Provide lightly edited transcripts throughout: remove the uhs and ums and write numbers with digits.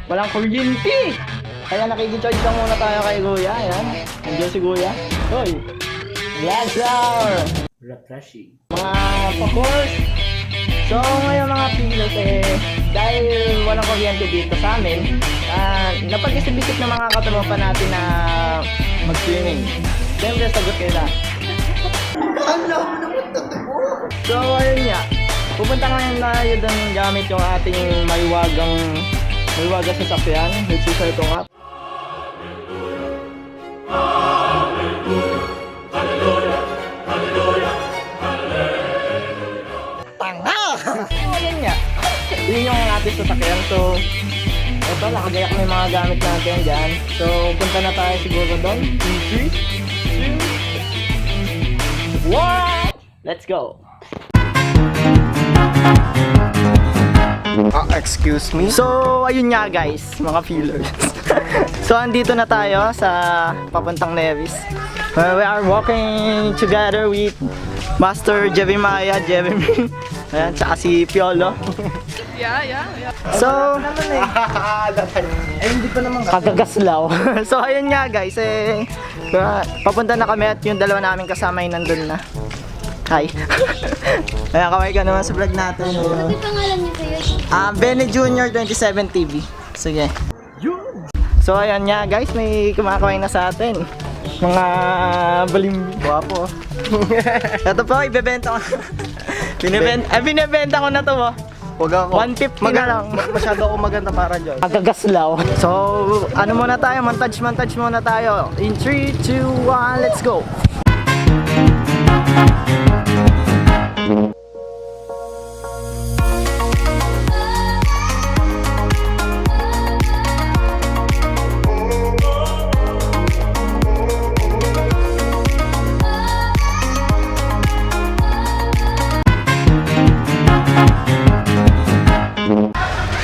walang kuryente. Kaya nakikicharge lang muna tayo kay Kuya. Ayan, nandiyan si Kuya. Hoy, Lazar! Refreshing. Mga pa-course. So ngayon mga pilos dahil walang kuryente dito sa amin, napag-isip-isip ng mga katropa natin na mag-swimming. Siyempre sagot kayo na. So ayun nga, pupunta ngayon tayo doon gamit yung ating maliwagang sasakyan, which is ito nga. Ayun nga, yun yung ating sasakyan. So ito, nakagayak na yung mga gamit natin dyan. So punta na tayo siguro doon. 3, 2, 1, let's go! Excuse me? So, ayun nga guys, mga feelers. So, andito na tayo sa papuntang Nevis. We are walking together with Master Jeremiah, Jeremy. Ayan, tsaka si Piolo. Yeah. So, hindi pa naman kagagaslaw. So, ayun nga guys, papunta na kami at yung dalawa namin kasama ay nandun na. Hi. Ayan, kaway ka naman sa vlog natin. Ano pangalan niyo kayo? Benny Jr. 27 TV. Sige. So ayan nga guys, may kumakaway na sa atin. Mga balimbi. Guwapo. Ito po, ibebenta ko. Binibenta ko na to mo. Huwag ako. 150 na lang. Masyado ako maganda para dyan. Agagaslaw. So, ano muna tayo? Montage muna tayo. In 3, 2, 1, let's go!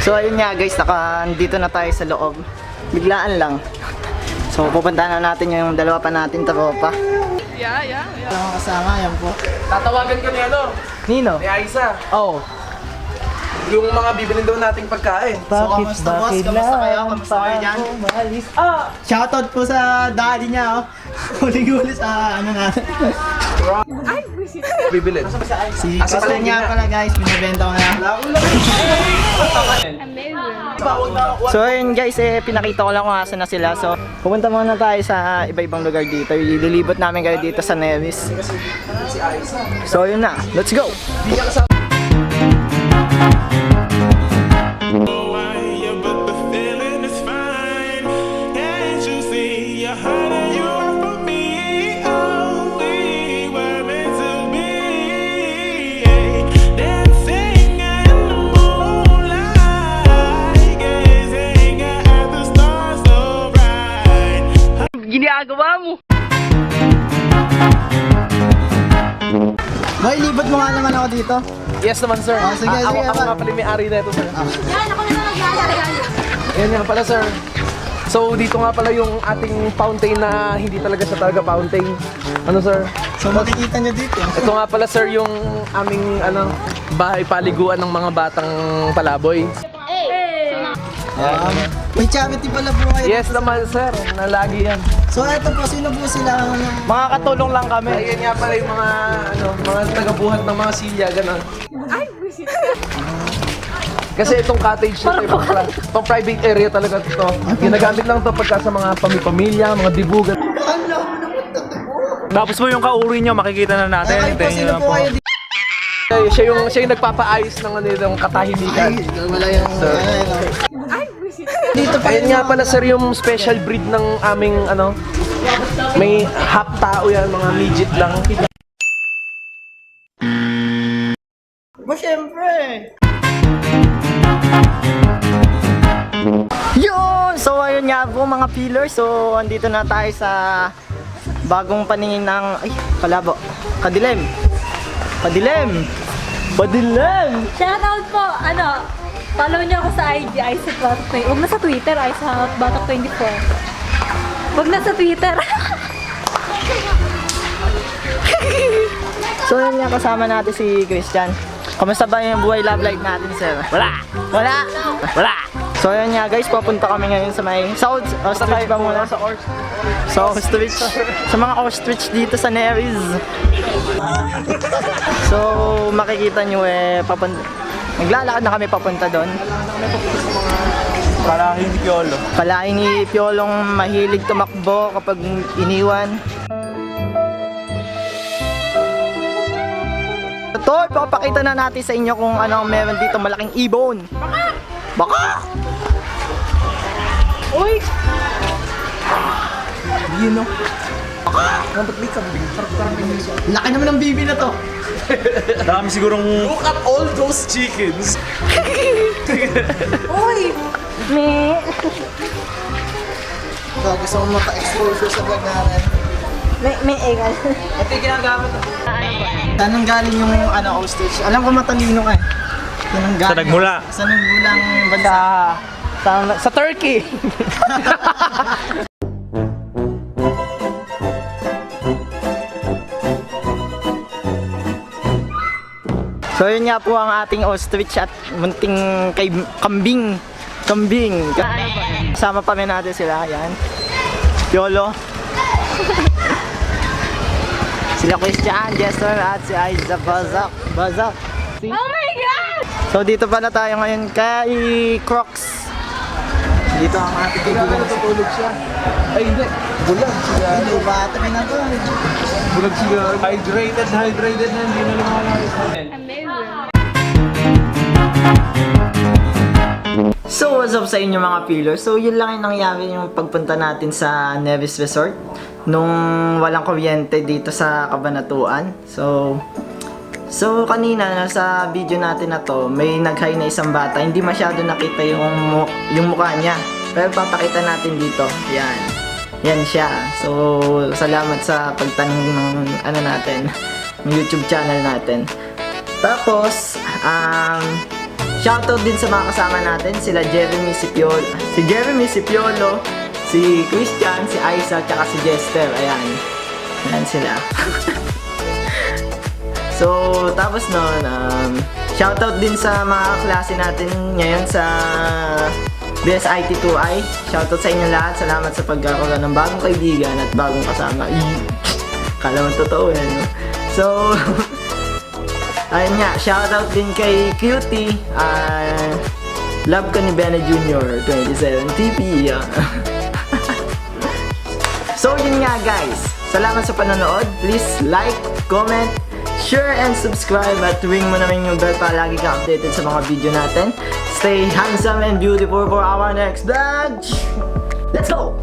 So ayun nga guys, dito na tayo sa loob. Biglaan lang. So pupuntahan na natin yung dalawa pa natin tropa. Yeah. Mga kasama, yan po. Tatawagan ko ni Nino? ni Aiza. Oh. Yung mga bibilin daw nating pagkain. Kamusta kayo dyan? Shoutout po sa daddy niya, oh. Huli-huli sa ano natin. Bibilin. Si Kaslan nga pala guys, binibenta ko na. So ayun guys, pinakita ko lang kung asan na sila. So pupunta muna tayo sa iba-ibang lugar dito. Ililibot namin kayo dito sa Nevis. So yun na, let's go! Ginagawa mo. Boy, libot mo nga naman ako dito. Yes naman sir. Sige, ako sige, nga pala may ari na ito sir. Yan, ako na maglalagay. Yan nga pala sir. So dito nga pala yung ating fountain na hindi talaga siya talaga fountain. Ano sir? So makikita nyo dito. Ito nga pala sir yung aming bahay paliguan ng mga batang palaboy. May charity pala po kayo. Yes naman sir, nalagi yan. So eto po, sino po sila? Mga katulong lang kami. Ayan nga pala yung mga tagabuhat ng mga silya, gano'n. Kasi itong cottage na ito, pang private area talaga ito. Ginagamit lang ito pagka sa mga pamilya, mga dibugan. Tapos po yung kauri nyo, makikita na natin. Ay po, sino po kayo dito? Siya yung nagpapaayos ng yung katahimikan. Wala yung... Dito pa Ayun nga pala sir yung special breed ng aming may half tao yan, mga midget lang. Ba, syempre! Yun! So, ayun nga po mga pillars. So, andito na tayo sa bagong paningin ng... Ay, kalabo. Kadilim! Shoutout po, follow niyo ako sa IG, Isaac Batak 24. Huwag na sa Twitter, Isaac Batak 24. Huwag na sa Twitter. So, yun nga kasama natin si Christian. Kamusta ba yung buhay love life natin, sir? Wala! So ayan nga guys, papunta kami ngayon sa may South Ostrich ba muna? Sa Ostrich. Sa mga Ostrich dito sa Neris. So makikita nyo naglalakad na kami papunta doon. Kalahin ni Piolo. Kalain ni Piolong mahilig tumakbo kapag iniwan. Ito, ipapakita na natin sa inyo kung ano ang meron dito, malaking ibon. Baka! Uy! Yun o. Laki naman ng bibi na to. Dami sigurong... Look at all those chickens! Uy! Me! So, gusto mo maka-exposure sa vlog natin. May egal. Ito yung ginagamit. Saan nang galing yung ostrich? Alam ko matalino ka eh. Saan nang galing? Sa nagmula. Sa nagmulang bansa. Sa Turkey. So yun nga po ang ating ostrich at munting kambing. Kasama pa rin natin sila. Yan. Piolo. Sila Christian, Jester at si Aiza Bazak. Oh my God! So dito pala tayo ngayon kay Crocs. Dito ang ating kaibigan. Natutulog siya. Ay hindi, bulag siya. Hindi, bata ka na to. Bulag siya. Hydrated na, hindi na lumalaki. So what's up sa inyo mga pillars? So yun lang yung nangyari yung pagpunta natin sa Nevis Resort nung walang kuryente dito sa Cabanatuan. So kanina sa video natin na to, may nag-hi na isang bata. Hindi masyado nakita yung mukha niya. Pero papakita natin dito. Yan. Yan siya. So salamat sa pagtanong ng natin, ng YouTube channel natin. Tapos shoutout din sa mga kasama natin, sila Jeremy Sipiolo, si Christian, si Aiza, tsaka si Jester. Ayan. Ayan sila. So, tapos nun, shoutout din sa mga klase natin ngayon sa BSIT2I. Shoutout sa inyo lahat. Salamat sa pagkakaroon ng bagong kaibigan at bagong kasama. Kala mo totoo yan, no? So, ayun nga, shoutout din kay Cutie. Love ka ni Bena Jr. 27 TP. So yun nga guys, salamat sa panonood. Please like, comment, share, and subscribe. At ring mo naman yung bell para lagi ka updated sa mga video natin. Stay handsome and beautiful for our next vlog. Let's go!